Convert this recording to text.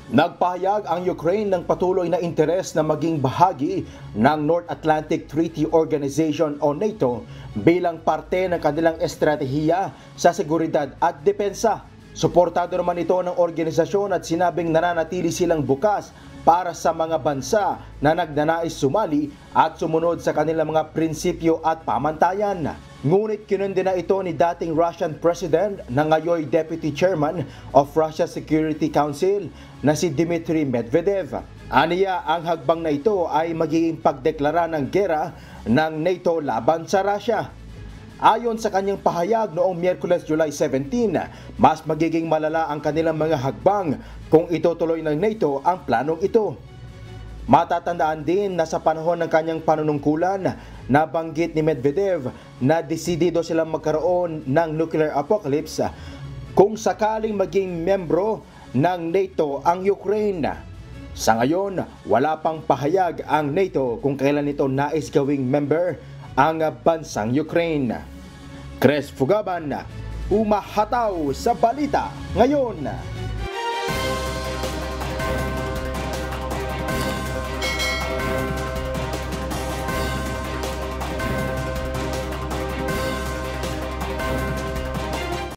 Nagpahayag ang Ukraine ng patuloy na interes na maging bahagi ng North Atlantic Treaty Organization o NATO bilang parte ng kanilang estratehiya sa seguridad at depensa. Suportado naman ito ng organisasyon at sinabing nananatili silang bukas para sa mga bansa na nagnanais sumali at sumunod sa kanilang mga prinsipyo at pamantayan. Ngunit kinundina ito ni dating Russian President na ngayoy Deputy Chairman of Russia Security Council na si Dmitry Medvedev. Aniya, ang hagbang na ito ay magiging pagdeklara ng gera ng NATO laban sa Russia. Ayon sa kanyang pahayag noong Miyerkules, July 17, mas magiging malala ang kanilang mga hagbang kung itutuloy ng NATO ang planong ito. Matatandaan din na sa panahon ng kanyang panunungkulan, nabanggit ni Medvedev na desidido silang magkaroon ng nuclear apocalypse kung sakaling maging membro ng NATO ang Ukraine. Sa ngayon, wala pang pahayag ang NATO kung kailan ito nais gawing member ang bansang Ukraine. Chris Fugaban, umahataw sa balita ngayon.